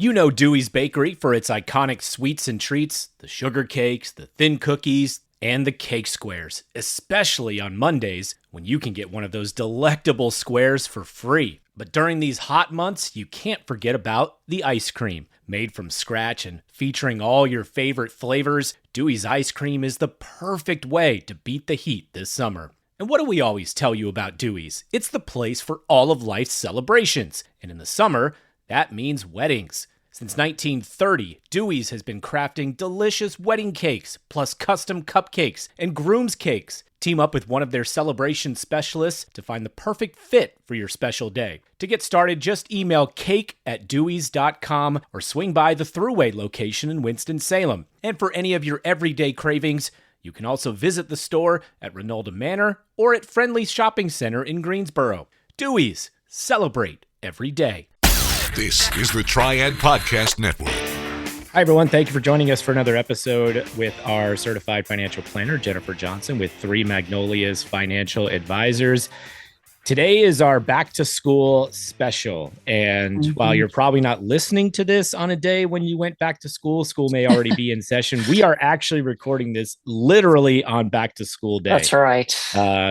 You know Dewey's Bakery for its iconic sweets and treats, the sugar cakes, the thin cookies, and the cake squares, especially on Mondays when you can get one of those delectable squares for free. But during these hot months, you can't forget about the ice cream. Made from scratch and featuring all your favorite flavors, Dewey's ice cream is the perfect way to beat the heat this summer. And what do we always tell you about Dewey's? It's the place for all of life's celebrations. And in the summer, that means weddings. Since 1930, Dewey's has been crafting delicious wedding cakes, plus custom cupcakes and groom's cakes. Team up with one of their celebration specialists to find the perfect fit for your special day. To get started, just email cake@deweys.com or swing by the Thruway location in Winston-Salem. And for any of your everyday cravings, you can also visit the store at Rinalda Manor or at Friendly Shopping Center in Greensboro. Dewey's, celebrate every day. This is the Triad Podcast Network. Hi, everyone. Thank you for joining us for another episode with our certified financial planner, Jennifer Johnson, with 3 Magnolias Financial Advisors. Today is our back to school special. And while you're probably not listening to this on a day when you went back to school, school may already be in session. We are actually recording this literally on back to school day. That's right.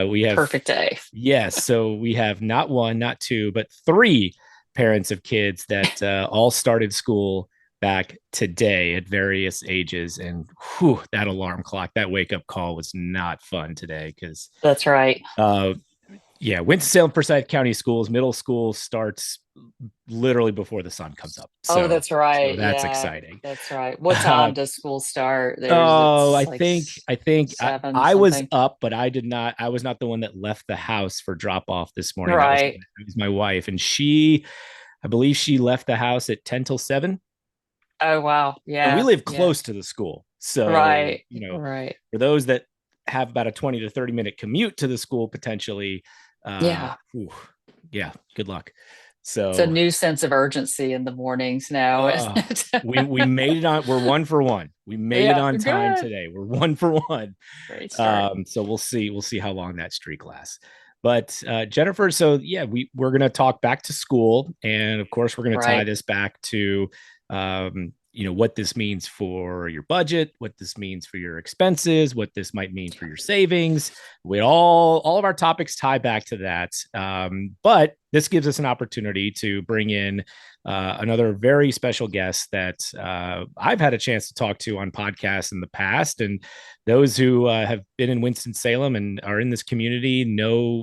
We have perfect day. Yes. So we have not 1, not 2, but 3 parents of kids that all started school back today at various ages. And that alarm clock, that wake up call was not fun today because that's right. Winston-Salem Forsyth County Schools, middle school starts literally before the sun comes up. So, that's right. So that's exciting. That's right. What time does school start? I think I was up, but I was not the one that left the house for drop off this morning. Right. It was my wife, and I believe she left the house at 10 till 7. Oh, wow. Yeah. And we live close to the school. So, right. For those that have about a 20 to 30 minute commute to the school, potentially, good luck. So it's a new sense of urgency in the mornings now, isn't it? we made it on. We're 1 for 1. We made it on time today. We're 1 for 1. Great start. So we'll see how long that streak lasts. But Jennifer, so we're going to talk back to school, and of course we're going to tie this back to what this means for your budget, what this means for your expenses, what this might mean for your savings. We all of our topics tie back to that. But this gives us an opportunity to bring in another very special guest that I've had a chance to talk to on podcasts in the past. And those who have been in Winston-Salem and are in this community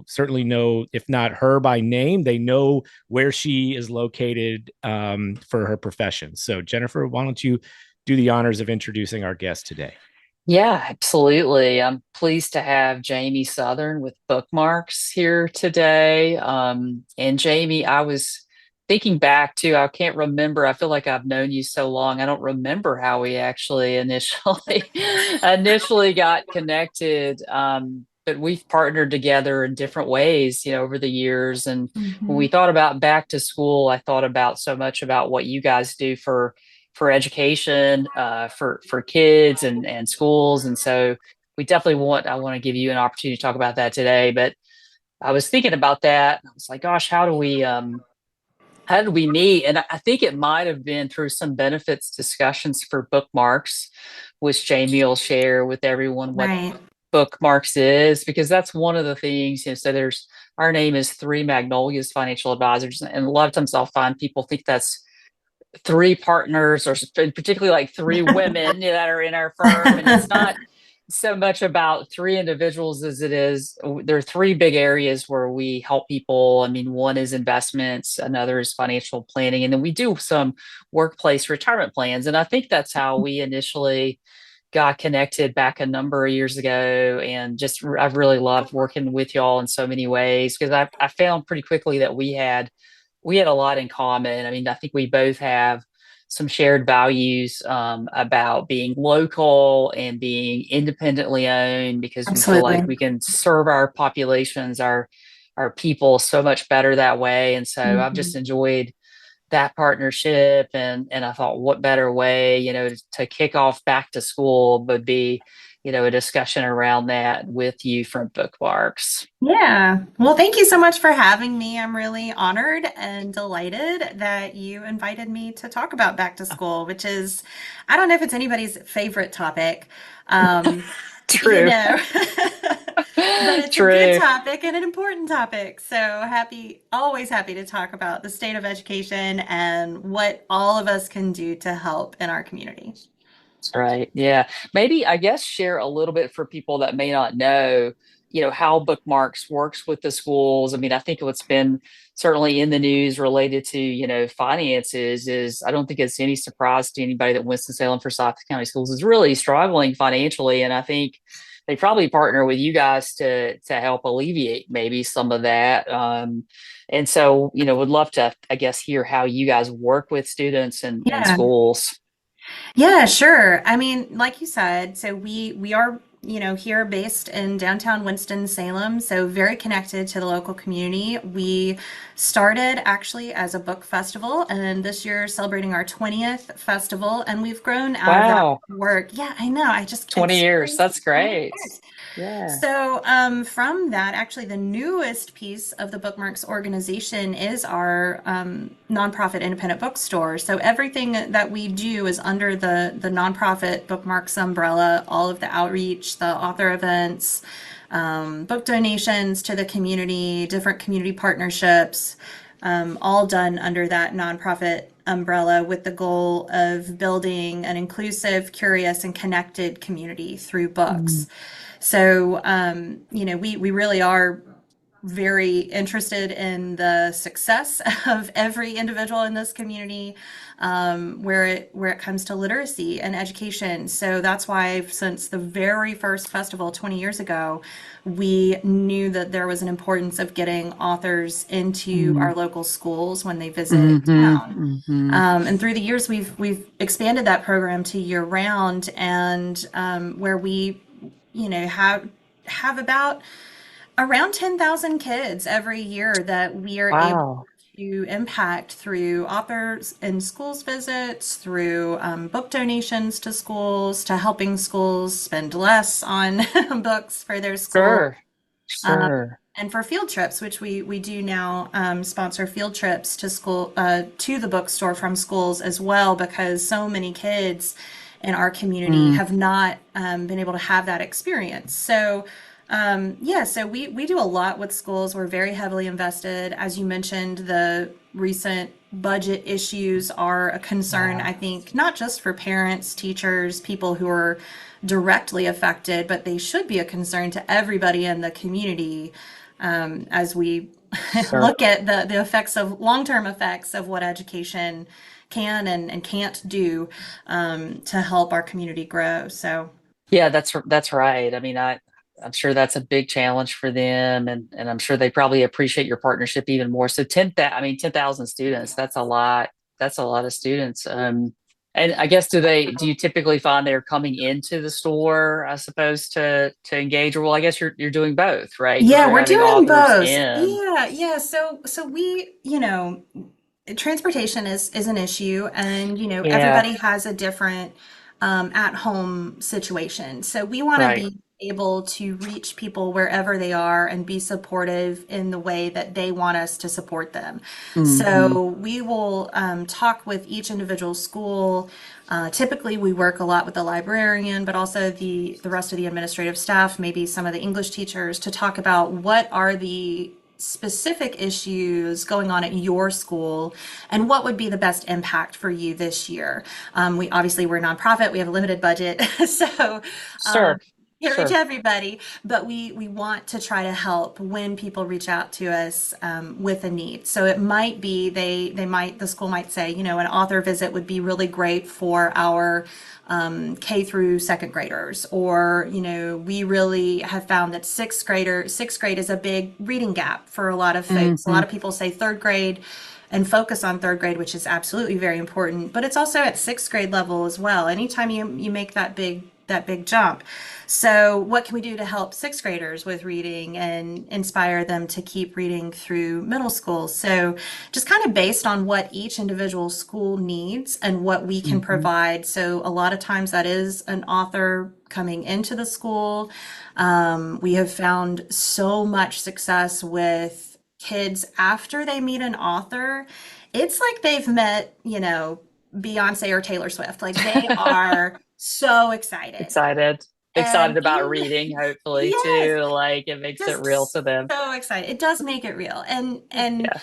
certainly know, if not her by name, they know where she is located for her profession. So Jennifer, why don't you do the honors of introducing our guest today? Yeah, absolutely. I'm pleased to have Jamie Southern with Bookmarks here today. And Jamie, I was thinking back to, I can't remember. I feel like I've known you so long. I don't remember how we actually initially got connected. But we've partnered together in different ways, over the years. And when we thought about back to school, I thought about so much about what you guys do for education, for kids and schools. And so we definitely I want to give you an opportunity to talk about that today. But I was thinking about that. I was like, gosh, how did we meet? And I think it might have been through some benefits discussions for Bookmarks, which Jamie will share with everyone what Bookmarks is, because that's one of the things, so our name is 3 Magnolias Financial Advisors. And a lot of times I'll find people think that's 3 partners, or particularly like 3 women that are in our firm. And it's not so much about 3 individuals as it is. There are 3 big areas where we help people. I mean, one is investments, another is financial planning, and then we do some workplace retirement plans. And I think that's how we initially got connected back a number of years ago. And I've really loved working with y'all in so many ways, because I found pretty quickly that we had a lot in common. I mean, I think we both have some shared values about being local and being independently owned, because we feel like we can serve our populations, our people so much better that way. And so I've just enjoyed that partnership. And I thought, what better way, to kick off back to school would be, a discussion around that with you from Bookmarks. Yeah. Well, thank you so much for having me. I'm really honored and delighted that you invited me to talk about back to school, which is, I don't know if it's anybody's favorite topic, um, you True. know, but it's a good True. topic and an important topic. So always happy to talk about the state of education and what all of us can do to help in our community. Right. Yeah. Maybe I guess share a little bit for people that may not know, how Bookmarks works with the schools. I mean, I think what's been certainly in the news related to, finances is I don't think it's any surprise to anybody that Winston-Salem Forsyth County Schools is really struggling financially. And I think they probably partner with you guys to help alleviate maybe some of that. And so, would love to, I guess, hear how you guys work with students and Yeah. schools. Yeah, sure. I mean, like you said, so we are, here based in downtown Winston-Salem, so very connected to the local community. We started actually as a book festival, and this year celebrating our 20th festival, and we've grown out of that Wow. work. Yeah, I know. 20 It's years. crazy. That's 20 great. years. Yeah. So, from that, actually, the newest piece of the Bookmarks organization is our nonprofit independent bookstore. So, everything that we do is under the nonprofit Bookmarks umbrella, all of the outreach, the author events, book donations to the community, different community partnerships, all done under that nonprofit umbrella with the goal of building an inclusive, curious, and connected community through books. Mm. So, we really are very interested in the success of every individual in this community, where it comes to literacy and education. So that's why since the very first festival 20 years ago, we knew that there was an importance of getting authors into Mm. our local schools when they visit Hmm. town. Hmm. And through the years, we've expanded that program to year round, and where we, have about around 10,000 kids every year that we are able Wow. to impact through authors and schools visits, through book donations to schools, to helping schools spend less on books for their school, Sure. Sure. and for field trips, which we do now, sponsor field trips to school, to the bookstore from schools as well, because so many kids in our community Mm. have not been able to have that experience. So, yeah, so we do a lot with schools. We're very heavily invested. As you mentioned, the recent budget issues are a concern, Yeah. I think, not just for parents, teachers, people who are directly affected, but they should be a concern to everybody in the community, as we Sure. look at the effects of long-term effects of what education can and can't do, to help our community grow. So, Yeah, that's right. I mean, I'm sure that's a big challenge for them, and I'm sure they probably appreciate your partnership even more. So 10,000 students, that's a lot. That's a lot of students. And I guess do you typically find they're coming into the store, I suppose, to engage? Or well, I guess you're doing both, right? Because yeah, you're we're having doing authors both. in. Yeah, yeah. So we, transportation is an issue, and Yeah, everybody has a different at home situation. So we want to right. be able to reach people wherever they are and be supportive in the way that they want us to support them. Hmm. So we will talk with each individual school. Typically, we work a lot with the librarian, but also the rest of the administrative staff, maybe some of the English teachers, to talk about what are the specific issues going on at your school and what would be the best impact for you this year. We're a nonprofit, we have a limited budget, so Sure. can't reach Sure. everybody, but we want to try to help when people reach out to us with a need. So it might be the school might say, an author visit would be really great for our K through second graders, or we really have found that sixth grade is a big reading gap for a lot of folks. A lot Hmm. of people say third grade and focus on third grade, which is absolutely very important, but it's also at sixth grade level as well. Anytime you make that big that big jump. So what can we do to help sixth graders with reading and inspire them to keep reading through middle school? So just kind of based on what each individual school needs and what we can Mhm. provide. So a lot of times that is an author coming into the school. We have found so much success with kids after they meet an author. It's like they've met, Beyonce or Taylor Swift. Like they are so excited. Excited. Excited And about even, reading, hopefully, yes, too. Like it makes it real to just them. so excited. It does make it real. And Yeah.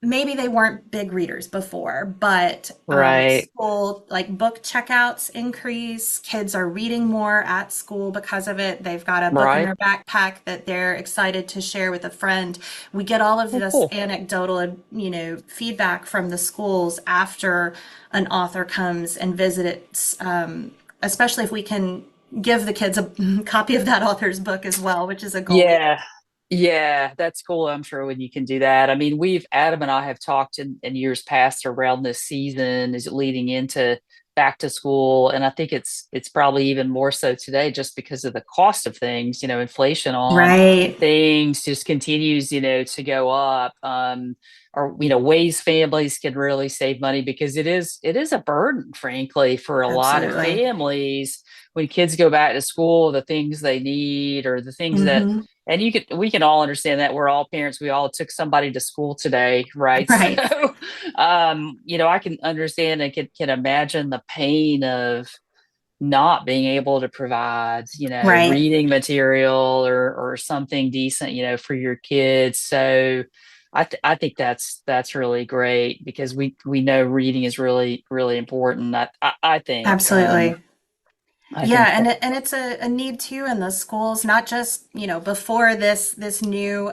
maybe they weren't big readers before, but Right. school, like book checkouts increase. Kids are reading more at school because of it. They've got a book in Right. their backpack that they're excited to share with a friend. We get all of Oh, this cool. anecdotal, feedback from the schools after an author comes and visits, especially if we can give the kids a copy of that author's book as well, which is a goal we. Yeah. Yeah, that's cool. I'm sure when you can do that. I mean, Adam and I have talked in years past around this season is leading into back to school. And I think it's probably even more so today just because of the cost of things, inflation on Right. things just continues, to go up. Or, ways families can really save money because it is a burden, frankly, for a lot of Absolutely. families when kids go back to school, the things they need or the things that Hmm. and we can all understand that we're all parents. We all took somebody to school today, right? Right. So, I can understand and can imagine the pain of not being able to provide, Right. reading material or something decent, for your kids. So, I think that's really great because we know reading is really really important. I think Absolutely. I Yeah, think that and it's a need too in the schools, not just, before this new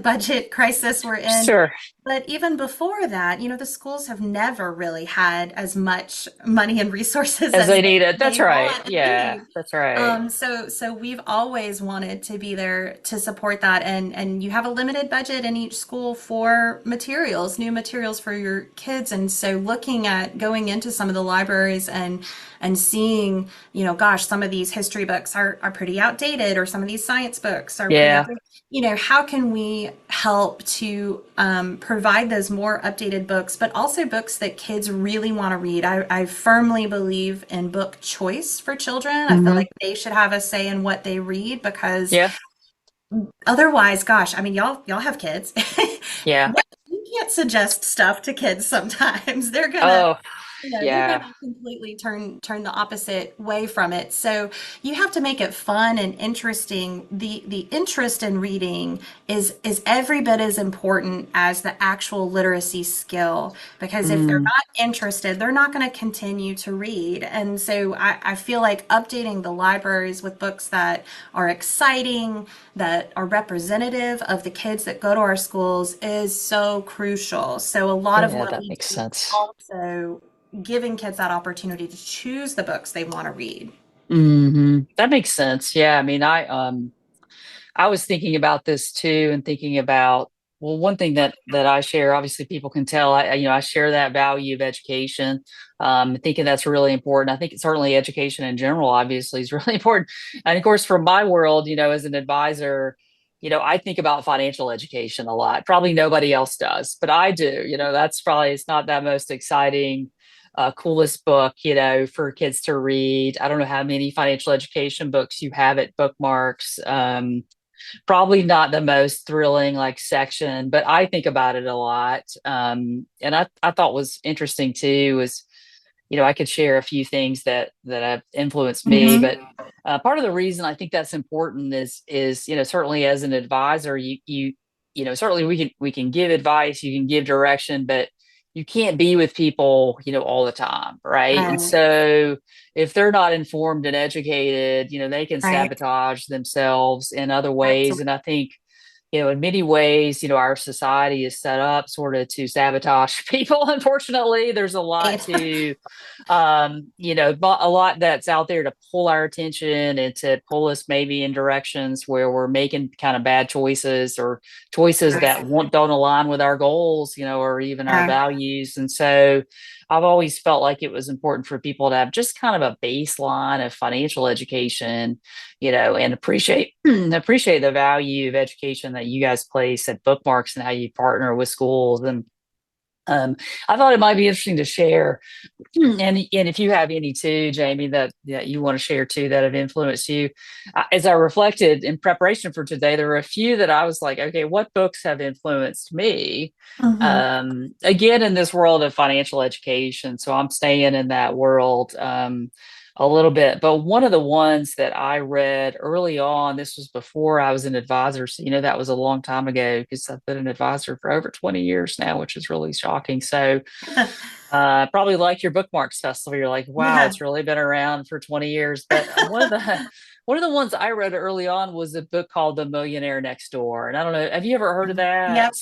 budget crisis we're in, sure but even before that, the schools have never really had as much money and resources as as they they, need it. That's they right. want and Yeah, need. that's right. So we've always wanted to be there to support that, and you have a limited budget in each school for materials, new materials for your kids, and so looking at going into some of the libraries and seeing, gosh, some of these history books are pretty outdated, or some of these science books are pretty Yeah. outdated. How can we help to provide those more updated books, but also books that kids really want to read? I firmly believe in book choice for children. I feel Hmm. like they should have a say in what they read because Yeah. otherwise, gosh, I mean, y'all have kids. Yeah. What, you can't suggest stuff to kids sometimes. They're gonna Oh, they're yeah. going to completely turn the opposite way from it. So you have to make it fun and interesting. The interest in reading is every bit as important as the actual literacy skill, because if they're Mm, not interested, they're not going to continue to read. And so I feel like updating the libraries with books that are exciting, that are representative of the kids that go to our schools is so crucial. So a lot of yeah, what that we makes do is sense. also giving kids that opportunity to choose the books they want to read. That makes sense. Yeah. I mean, I was thinking about this too and thinking about, well, one thing that I share, obviously people can tell I share that value of education. Thinking that's really important. I think certainly education in general, obviously, is really important. And of course, from my world, as an advisor, I think about financial education a lot. Probably nobody else does, but I do. That's probably it's not that most exciting, coolest book, for kids to read. I don't know how many financial education books you have at Bookmarks. Probably not the most thrilling like section, but I think about it a lot. And I thought was interesting too was, I could share a few things that have influenced me, Mm-hmm. but part of the reason I think that's important is certainly as an advisor, certainly we can give advice, you can give direction, but you can't be with people, all the time, right? And Right. so if they're not informed and educated, they can Right. sabotage themselves in other ways. Absolutely. And I think, in many ways, our society is set up sort of to sabotage people. Unfortunately, there's a lot Right. to a lot that's out there to pull our attention and to pull us maybe in directions where we're making kind of bad choices or choices that Absolutely. don't align with our goals, or even our Yeah. values. And so I've always felt like it was important for people to have just kind of a baseline of financial education, and appreciate appreciate the value of education that you guys place at Bookmarks and how you partner with schools. And I thought it might be interesting to share, and if you have any too, Jamie, that you want to share too that have influenced you. As I reflected in preparation for today, there were a few that I was like, okay, what books have influenced me? Again, in this world of financial education, so I'm staying in that world a little bit. But one of the ones that I read early on, this was before I was an advisor, so that was a long time ago because I've been an advisor for over 20 years now, which is really shocking. So probably like your Bookmarks Festival, you're like, wow, Yeah. it's really been around for 20 years. But one of the ones I read early on was a book called The Millionaire Next Door. And I don't know, have you ever heard of that? Yep.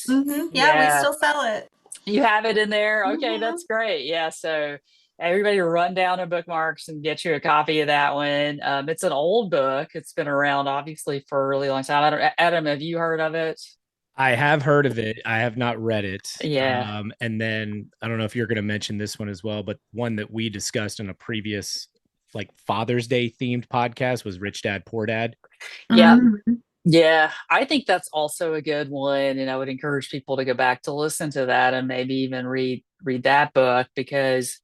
Yeah, we still sell it. You have it in there? Okay, that's great. Yeah, so everybody run down to Bookmarks and get you a copy of that one. It's an old book. It's been around, obviously, for a really long time. Adam, have you heard of it? I have heard of it. I have not read it. Yeah. And then I don't know if you're going to mention this one as well, but one that we discussed in a previous Father's Day themed podcast was Rich Dad, Poor Dad. Yeah. Yeah, I think that's also a good one, and I would encourage people to go back to listen to that and maybe even read that book, because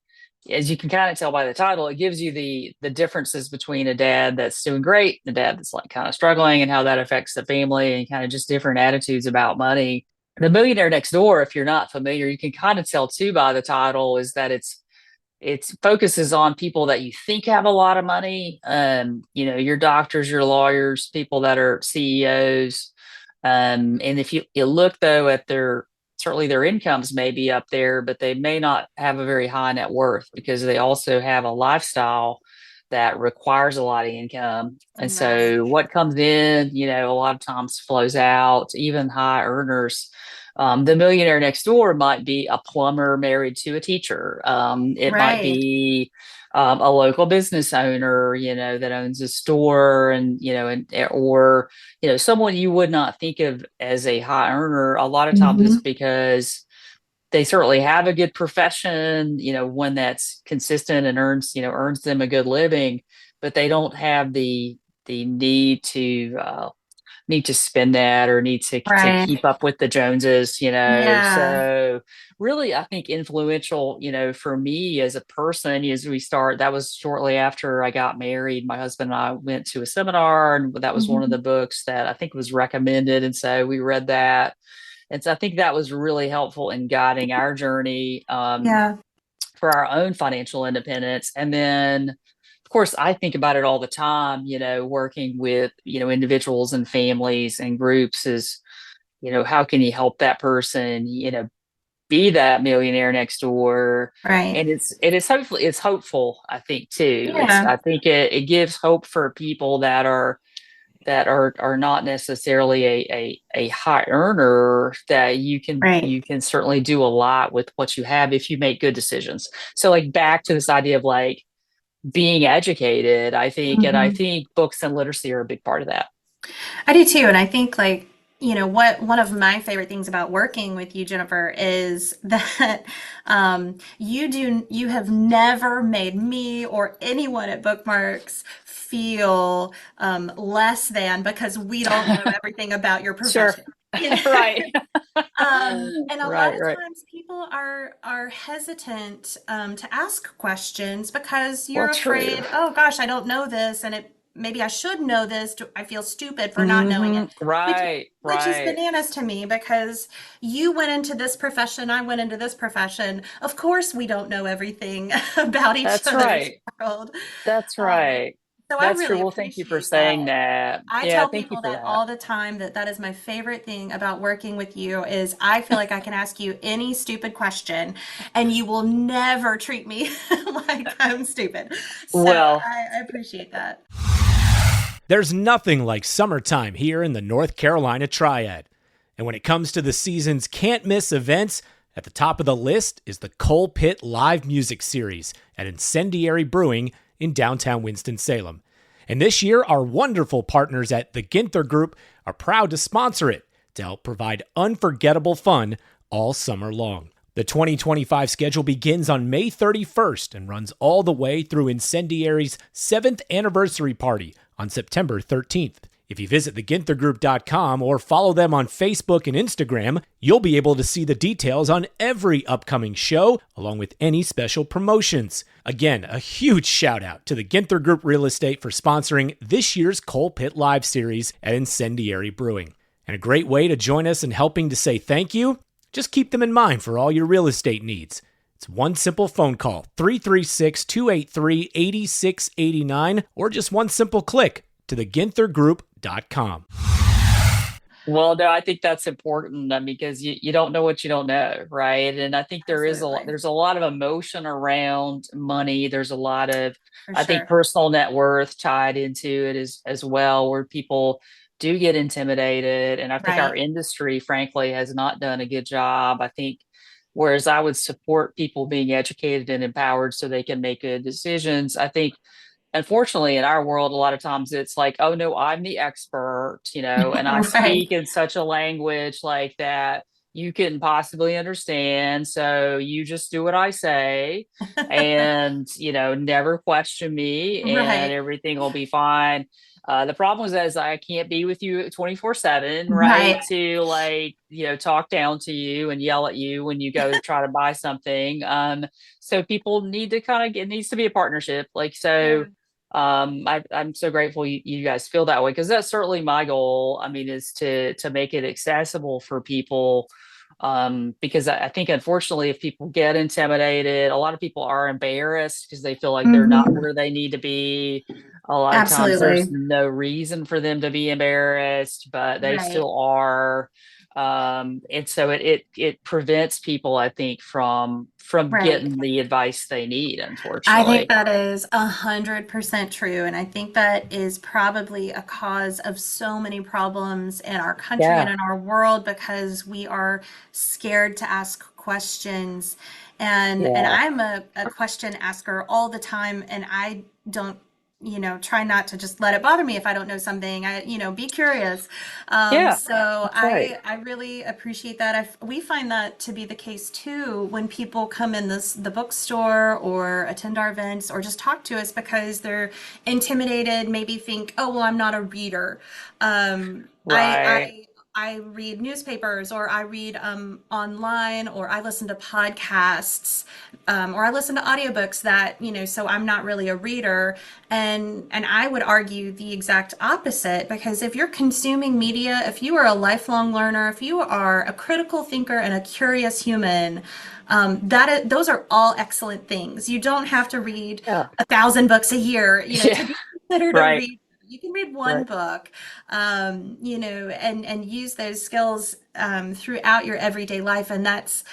as you can kind of tell by the title, it gives you the differences between a dad that's doing great and a dad that's kind of struggling, and how that affects the family, and kind of just different attitudes about money. The Millionaire Next Door, if you're not familiar, you can kind of tell too by the title, is that it focuses on people that you think have a lot of money. Your doctors, your lawyers, people that are CEOs. And if you look though at certainly their incomes may be up there, but they may not have a very high net worth because they also have a lifestyle that requires a lot of income. And so what comes in, a lot of times flows out. Even high earners. The Millionaire Next Door might be a plumber married to a teacher. It might be a local business owner, that owns a store, or someone you would not think of as a high earner. A lot of times it's because they certainly have a good profession, one that's consistent and earns them a good living, but they don't have the need to spend that, or need to keep up with the Joneses, So really, I think influential, for me as a person, that was shortly after I got married. My husband and I went to a seminar, and that was one of the books that I think was recommended. And so we read that. And so I think that was really helpful in guiding our journey for our own financial independence. And then, of course, I think about it all the time, working with, individuals and families and groups is, how can you help that person, be that millionaire next door? Right. And it's hopeful, I think, too. Yeah. I think it gives hope for people that are not necessarily a high earner, that you can certainly do a lot with what you have if you make good decisions. So back to this idea of being educated, I think, and I think books and literacy are a big part of that. I do too. And I think what one of my favorite things about working with you, Jennifer, is that you have never made me or anyone at Bookmarks feel less than because we don't know everything about your profession. Sure. Right. And a lot of times people are hesitant to ask questions because you're afraid, oh gosh, I don't know this, and maybe I should know this. I feel stupid for not knowing it. Which is bananas to me, because you went into this profession, I went into this profession. Of course we don't know everything about each other's world. That's right. So That's I really true. Well, thank you for saying that. I tell people that all the time, that is my favorite thing about working with you, is I feel like I can ask you any stupid question and you will never treat me like I'm stupid. So I appreciate that. There's nothing like summertime here in the North Carolina Triad. And when it comes to the season's can't-miss events, at the top of the list is the Coal Pit Live Music Series at Incendiary Brewing in downtown Winston-Salem. And this year, our wonderful partners at the Ginther Group are proud to sponsor it to help provide unforgettable fun all summer long. The 2025 schedule begins on May 31st and runs all the way through Incendiary's 7th anniversary party on September 13th. If you visit theginthergroup.com or follow them on Facebook and Instagram, you'll be able to see the details on every upcoming show, along with any special promotions. Again, a huge shout out to the Ginther Group Real Estate for sponsoring this year's Coal Pit Live series at Incendiary Brewing. And a great way to join us in helping to say thank you? Just keep them in mind for all your real estate needs. It's one simple phone call, 336-283-8689, or just one simple click to theginthergroup.com. Well, no, I think that's important. I mean, because you don't know what you don't know, right? And I think there's a lot of emotion around money. There's a lot of, I think, personal net worth tied into it as well, where people do get intimidated. And I think our industry, frankly, has not done a good job. I think, whereas I would support people being educated and empowered so they can make good decisions, I think, unfortunately, in our world, a lot of times it's like, oh no, I'm the expert, and I speak in such a language like that you couldn't possibly understand. So you just do what I say and, never question me and everything will be fine. The problem is I can't be with you 24/7, right? To talk down to you and yell at you when you go to try to buy something. So people need to it needs to be a partnership. I'm so grateful you guys feel that way, because that's certainly my goal. I mean, is to make it accessible for people. Because I think, unfortunately, if people get intimidated, a lot of people are embarrassed because they feel like they're not where they need to be. A lot of times there's no reason for them to be embarrassed, but they still are. And so it prevents people, I think, from getting the advice they need, unfortunately. I think that is 100% true. And I think that is probably a cause of so many problems in our country and in our world, because we are scared to ask questions. And I'm a question asker all the time, and I don't try not to just let it bother me if I don't know something. Be curious. So I really appreciate that. We find that to be the case too when people come in the bookstore or attend our events or just talk to us because they're intimidated, maybe think, oh, well, I'm not a reader. I read newspapers, or I read online, or I listen to podcasts, or I listen to audiobooks that, so I'm not really a reader. And I would argue the exact opposite, because if you're consuming media, if you are a lifelong learner, if you are a critical thinker and a curious human, those are all excellent things. You don't have to read 1,000 books a year, to be considered a reader. You can read one book, and use those skills throughout your everyday life. And that's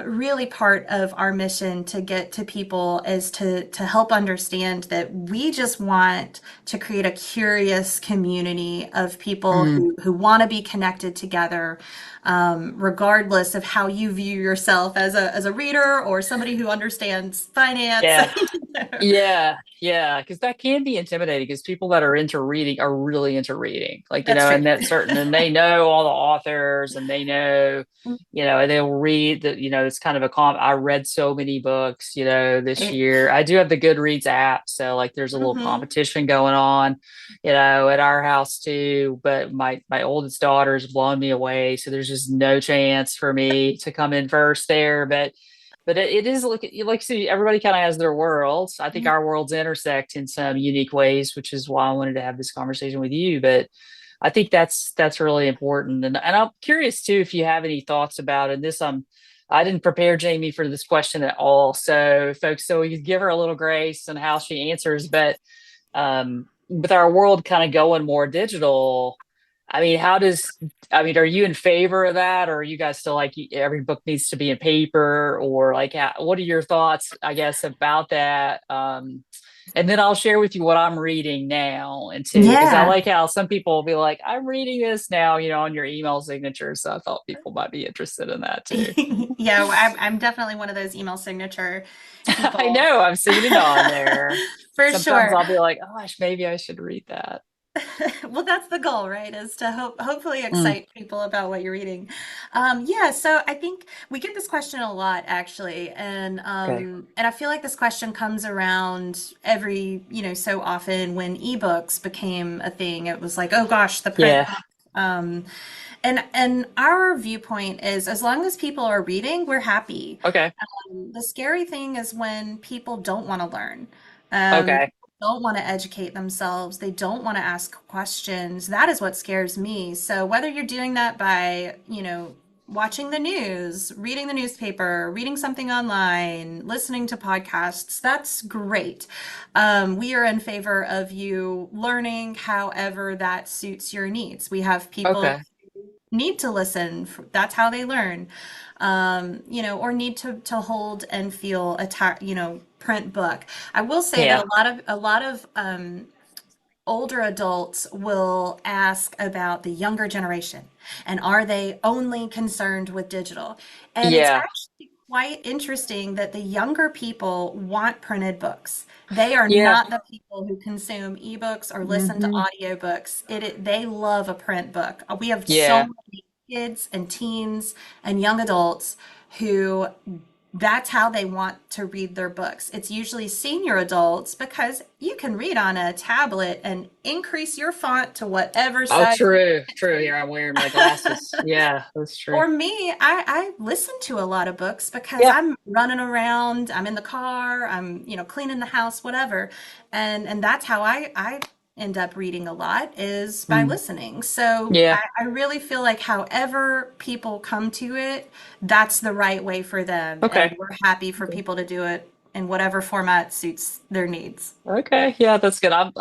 really part of our mission to get to people, is to help understand that we just want to create a curious community of people who want to be connected together, regardless of how you view yourself as a reader or somebody who understands finance. Yeah, because that can be intimidating, because people that are into reading are really into reading, and that's certain, and they know all the authors, and they know, they'll read that, it's kind of I read so many books, this year. I do have the Goodreads app. So there's a little competition going on, at our house too, but my oldest daughter's blown me away. So there's just no chance for me to come in first there, but it is see, everybody kind of has their worlds. I think our worlds intersect in some unique ways, which is why I wanted to have this conversation with you. But I think that's really important. And I'm curious too, if you have any thoughts about it. I didn't prepare Jamie for this question at all. So folks, we can give her a little grace on how she answers, but with our world kind of going more digital, I mean, are you in favor of that, or are you guys still like every book needs to be in paper, or what are your thoughts, I guess, about that? And then I'll share with you what I'm reading now, and too, because I like how some people will be like, I'm reading this now, on your email signature. So I thought people might be interested in that too. I'm definitely one of those email signature people. I know, I'm seeing it on there. For Sometimes sure. I'll be like, oh, gosh, maybe I should read that. Well, that's the goal, right? Is to hopefully Mm, excite people about what you're reading. Yeah, so I think we get this question a lot actually, okay. and I feel like this question comes around every, so often when ebooks became a thing. It was like, oh gosh, the print Yeah. book. Um, and our viewpoint is as long as people are reading, we're happy. Okay. The scary thing is when people don't want to learn, Okay. don't want to educate themselves, they don't want to ask questions. That is what scares me. So whether you're doing that by, watching the news, reading the newspaper, reading something online, listening to podcasts, that's great. We are in favor of you learning however that suits your needs. We have people Okay. need to listen. That's how they learn. Or need to hold and feel print book. I will say that Yeah. a lot of older adults will ask about the younger generation and are they only concerned with digital? And it's Yeah. actually quite interesting that the younger people want printed books. They are Yeah. not the people who consume ebooks or listen to Hmm. audiobooks. They love a print book. We have so Yeah. many kids and teens and young adults who that's how they want to read their books. It's usually senior adults because you can read on a tablet and increase your font to whatever Oh, size you true. want True. it Here I'm wearing my glasses. Yeah, that's to. true. Or me, I listen to a lot of books because Yeah. I'm running around, I'm in the car, I'm, cleaning the house, whatever. And that's how I end up reading a lot is by Mm. listening. So Yeah. I really feel like however people come to it, that's the right way for them. And Okay. we're happy for people to do it in whatever format suits their needs. Okay, yeah, that's good. I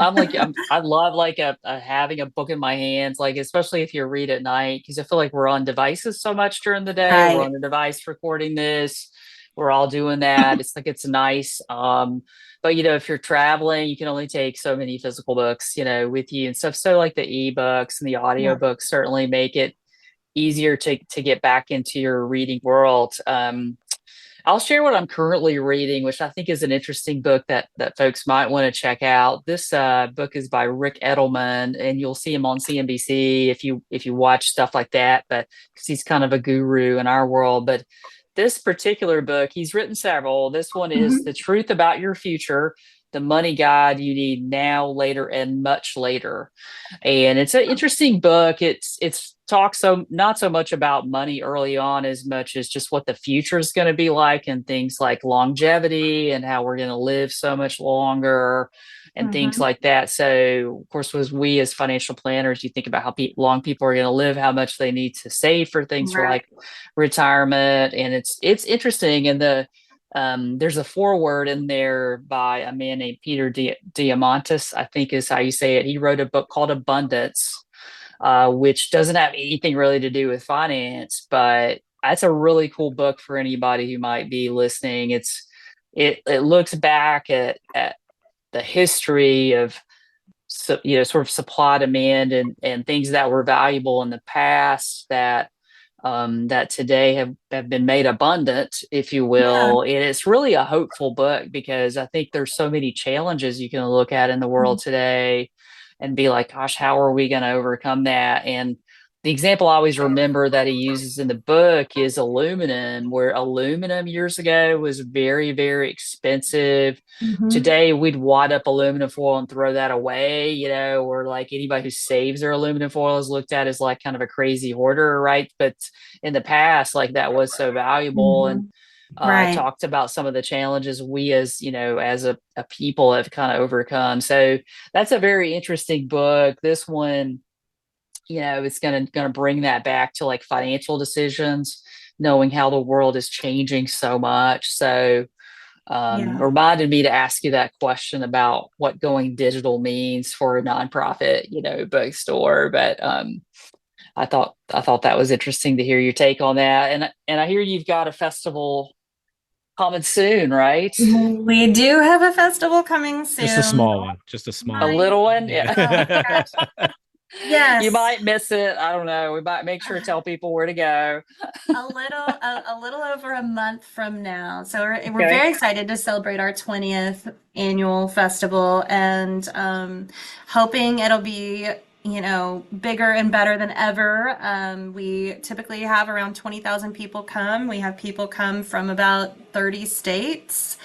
love like having a book in my hands, like especially if you read at night, because I feel like we're on devices so much during the day. We're Right. on the device recording this. We're all doing that. It's like it's nice. But if you're traveling, you can only take so many physical books, with you and stuff. So like the ebooks and the Yeah. audiobooks certainly make it easier to get back into your reading world. I'll share what I'm currently reading, which I think is an interesting book that folks might want to check out. This book is by Rick Edelman, and you'll see him on CNBC if you watch stuff like that. But because he's kind of a guru in our world, but this particular book, he's written several. This one is Mhm. The Truth About Your Future: The Money Guide You Need Now, Later, and Much Later. And it's an interesting book. It's talks so not so much about money early on as much as just what the future is going to be like and things like longevity and how we're going to live so much longer and things Mhm. like that. So of course, as we as financial planners, you think about how long people are going to live, how much they need to save for things for Right. like retirement, and it's interesting. And there's a foreword in there by a man named Peter Diamandis, I think is how you say it. He wrote a book called Abundance, which doesn't have anything really to do with finance, but that's a really cool book for anybody who might be listening. It looks back at the history of sort of supply demand and things that were valuable in the past that today have been made abundant, if you Yeah. will. And it's really a hopeful book because I think there's so many challenges you can look at in the world today and be like, gosh, how are we going to overcome that? And the example I always remember that he uses in the book is aluminum, where aluminum years ago was very, very expensive. Mhm. Today, we'd wad up aluminum foil and throw that away, or like anybody who saves their aluminum foil is looked at as like kind of a crazy hoarder, right? But in the past, like that was so valuable. And Mhm. Right. talked about some of the challenges we as a people have kind of overcome. So that's a very interesting book. This one, it's gonna bring that back to like financial decisions, knowing how the world is changing so much. So Yeah. reminded me to ask you that question about what going digital means for a nonprofit, bookstore. But I thought that was interesting to hear your take on that. And I hear you've got a festival coming soon, right? We do have a festival coming Just a soon. small one. Just a small A one. My little one, yeah. Yeah. You Yes. might miss it. I don't know. We might make sure to tell people where to go. A little over a month from now. So we're Okay. very excited to celebrate our 20th annual festival and hoping it'll be, bigger and better than ever. We typically have around 20,000 people come. We have people come from about 30 states.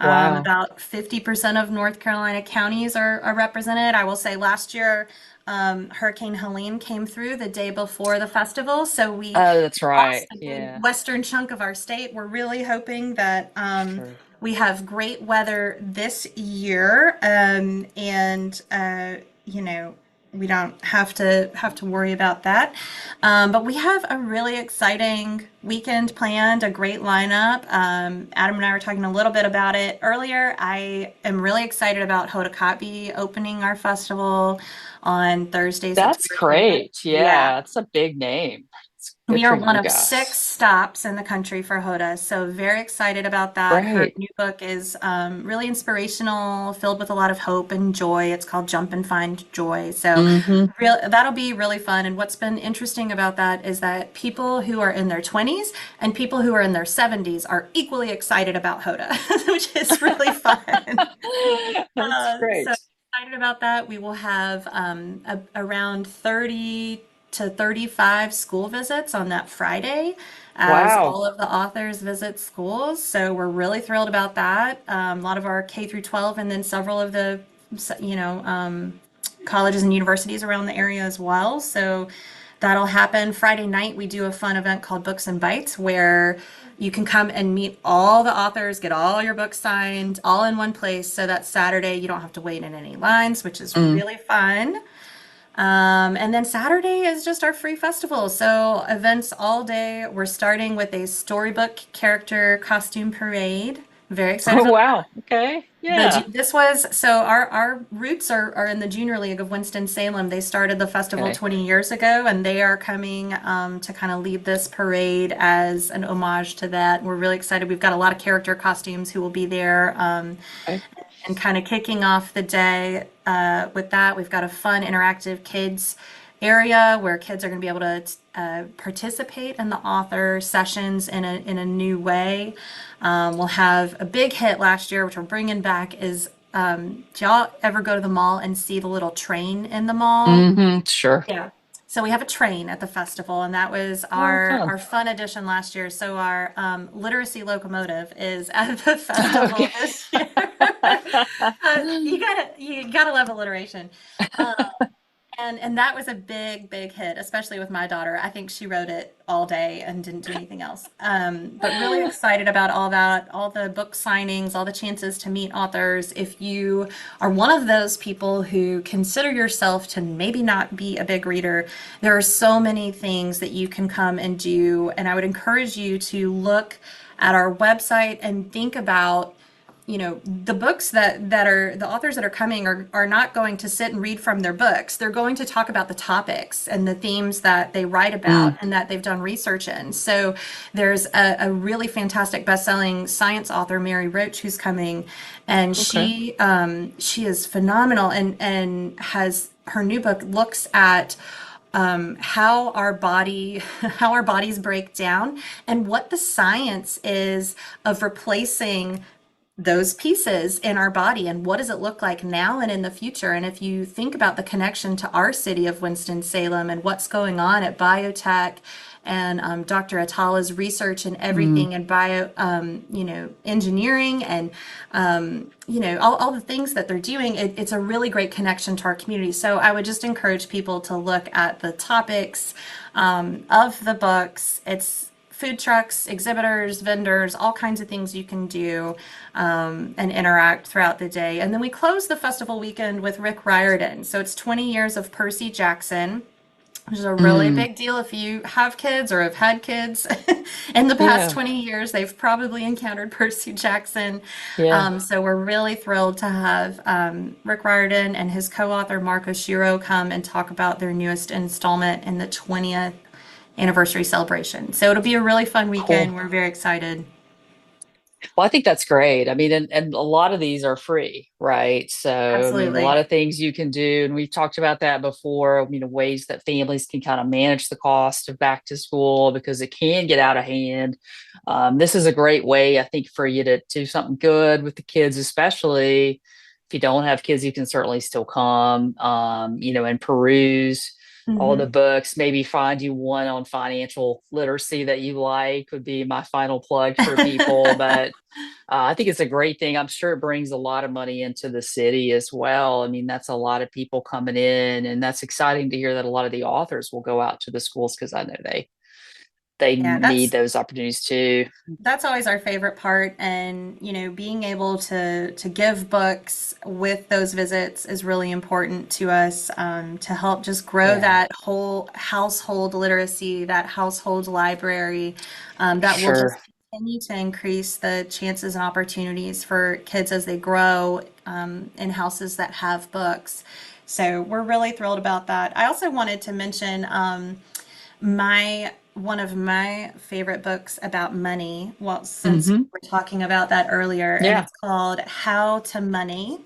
Wow. About 50% of North Carolina counties are represented. I will say last year, Hurricane Helene came through the day before the festival, so we Oh, that's lost right. a good Yeah. western chunk of our state. We're really hoping that Sure. we have great weather this year, and we don't have to worry about that. But we have a really exciting weekend planned, a great lineup. Adam and I were talking a little bit about it earlier. I am really excited about Hodakotb opening our festival on Thursday, That's September 20th. great. Yeah. Yeah. It's a big name. It's good We for are one you of six guys. stops in the country for Hoda, so very excited about that. Her Great. new book is really inspirational, filled with a lot of hope and joy. It's called Jump and Find Joy. So Hmm. that'll be really fun. And what's been interesting about that is that people who are in their 20s and people who are in their 70s are equally excited about Hoda, which is really fun. That's So great. excited about that. We will have around 30 to 35 school visits on that Friday as Wow. all of the authors visit schools. So we're really thrilled about that. A lot of our K through 12 and then several of the, colleges and universities around the area as well. So that'll happen. Friday night, we do a fun event called Books and Bites where you can come and meet all the authors, get all your books signed, all in one place. So that Saturday, you don't have to wait in any lines, which is Mm. really fun. And then Saturday is just our free festival. So events all day. We're starting with a storybook character costume parade. Very excited Oh, for wow. Okay. Yeah. this was so our roots are in the Junior League of Winston-Salem. They started the festival Okay. 20 years ago, and they are coming to kind of lead this parade as an homage to that. We're really excited. We've got a lot of character costumes who will be there, Okay. and kind of kicking off the day with that. We've got a fun interactive kids area where kids are going to be able to participate in the author sessions in a new way. We'll have a big hit last year, which we're bringing back. Is do y'all ever go to the mall and see the little train in the mall? Sure. Yeah. So we have a train at the festival, and that was Oh, our fun. fun addition last year. So our literacy locomotive is at the festival Okay. this year. You gotta love alliteration. And that was a big hit, especially with my daughter. I think she wrote it all day and didn't do anything else. But really excited about all that, all the book signings, all the chances to meet authors. If you are one of those people who consider yourself to maybe not be a big reader, there are so many things that you can come and do. And I would encourage you to look at our website and think about the books that are the authors that are coming are not going to sit and read from their books. They're going to talk about the topics and the themes that they write about Mm. and that they've done research in. So there's a really fantastic best-selling science author, Mary Roach, who's coming, and Okay. she is phenomenal and has her new book looks at how our body how our bodies break down and what the science is of replacing those pieces in our body and what does it look like now and in the future. And if you think about the connection to our city of Winston-Salem and what's going on at biotech and Dr. Atala's research and Mm. everything and bio engineering and all the things that they're doing, it's a really great connection to our community. So I would just encourage people to look at the topics of the books. It's food trucks, exhibitors, vendors, all kinds of things you can do and interact throughout the day. And then we close the festival weekend with Rick Riordan. So it's 20 years of Percy Jackson, which is a really Mm. big deal if you have kids or have had kids in the past Yeah. 20 years. They've probably encountered Percy Jackson. Yeah. So we're really thrilled to have Rick Riordan and his co-author Mark Oshiro come and talk about their newest installment in the 20th anniversary celebration. So it'll be a really fun weekend. Cool. We're very excited. Well, I think that's great. I mean, and a lot of these are free, right? So, I mean, a lot Absolutely. of things you can do, and we've talked about that before, ways that families can kind of manage the cost of back to school because it can get out of hand. This is a great way, I think, for you to do something good with the kids, especially if you don't have kids, you can certainly still come, and peruse all the Hmm. books, maybe find you one on financial literacy that you like would be my final plug for people. But I think it's a great thing. I'm sure it brings a lot of money into the city as well. I mean, that's a lot of people coming in, and that's exciting to hear that a lot of the authors will go out to the schools because I know they Yeah, need those opportunities too. that's always our favorite part. And being able to give books with those visits is really important to us, to help just grow Yeah, that whole household literacy, that household library, that will sure. just continue to increase the chances and opportunities for kids as they grow, in houses that have books. So we're really thrilled about that. I also wanted to mention, my one of my favorite books about money, well, since we Hmm. were talking about that earlier, and Yeah. it's called How to Money.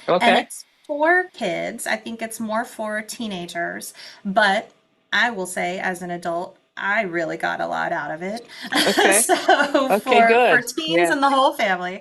And Okay. it's for kids. I think it's more for teenagers, but I will say as an adult, I really got a lot out of it. Okay. So Okay. for Good. teens Yeah. and the whole family,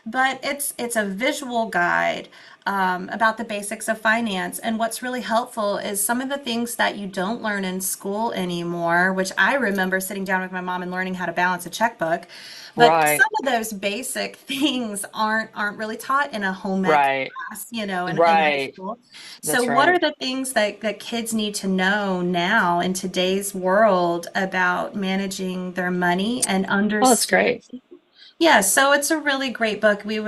but it's a visual guide, about the basics of finance. And what's really helpful is some of the things that you don't learn in school anymore, which I remember sitting down with my mom and learning how to balance a checkbook. But some Right. of those basic things aren't really taught in a home ec Right. class, in high Right. school. So That's what are right. the things that kids need to know now in today's world about managing their money and Oh, that's understanding? great. Yeah, so it's a really great book. We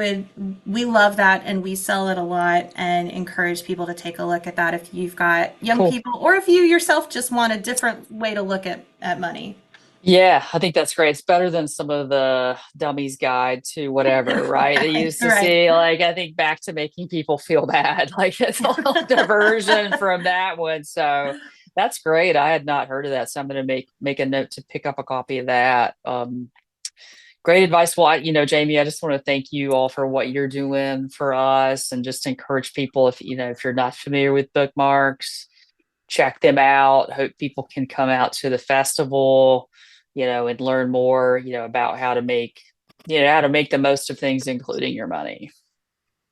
love that, and we sell it a lot and encourage people to take a look at that if you've got young Cool. people or if you yourself just want a different way to look at money. Yeah, I think that's great. It's better than some of the dummies guide to whatever, right? They Right, used to right. see, like, I think back to making people feel bad. Like it's a little diversion from that one. So that's great. I had not heard of that. So I'm gonna make a note to pick up a copy of that. Great advice. Well, Jamie, I just want to thank you all for what you're doing for us and just encourage people if you're not familiar with bookmarks, check them out. Hope people can come out to the festival, and learn more, about how to make the most of things, including your money.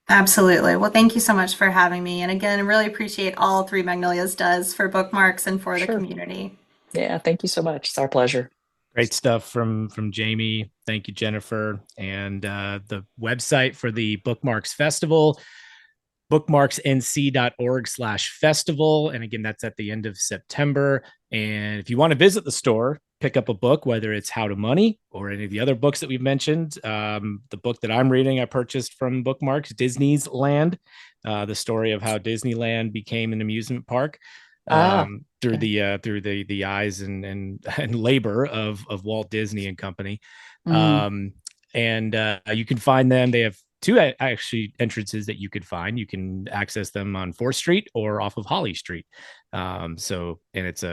Absolutely. Well, thank you so much for having me. And again, I really appreciate all Three Magnolias does for bookmarks and for the Sure. community. Yeah. Thank you so much. It's our pleasure. Great stuff from Jamie. Thank you, Jennifer. And the website for the Bookmarks Festival, bookmarksnc.org/festival. And again, that's at the end of September. And if you want to visit the store, pick up a book, whether it's How to Money or any of the other books that we've mentioned. The book that I'm reading, I purchased from Bookmarks, Disney's Land, the story of how Disneyland became an amusement park, Ah, through okay. the eyes and labor of Walt Disney and Company. Mm, Um, and you can find them. They have two actually entrances that you could find. You can access them on 4th Street or off of Holly Street. And it's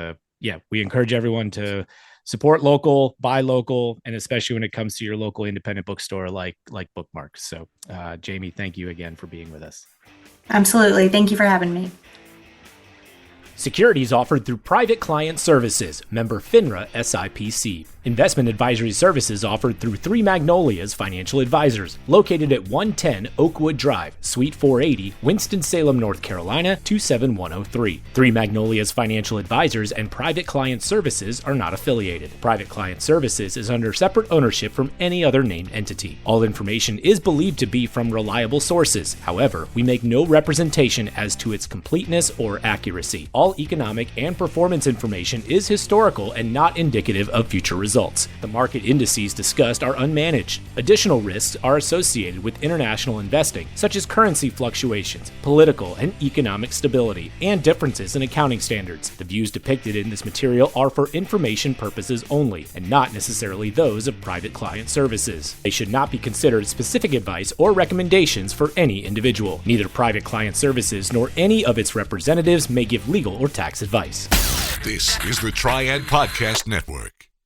we encourage everyone to support local, buy local, and especially when it comes to your local independent bookstore like Bookmarks. So, Jamie, thank you again for being with us. Absolutely. Thank you for having me. Securities offered through Private Client Services, member FINRA SIPC. Investment advisory services offered through Three Magnolias Financial Advisors, located at 110 Oakwood Drive, Suite 480, Winston-Salem, North Carolina 27103. Three Magnolias Financial Advisors and Private Client Services are not affiliated. Private Client Services is under separate ownership from any other named entity. All information is believed to be from reliable sources. However, we make no representation as to its completeness or accuracy. All economic and performance information is historical and not indicative of future results. The market indices discussed are unmanaged. Additional risks are associated with international investing, such as currency fluctuations, political and economic stability, and differences in accounting standards. The views depicted in this material are for information purposes only, and not necessarily those of Private Client Services. They should not be considered specific advice or recommendations for any individual. Neither Private Client Services nor any of its representatives may give legal or tax advice. This is the Triad Podcast Network.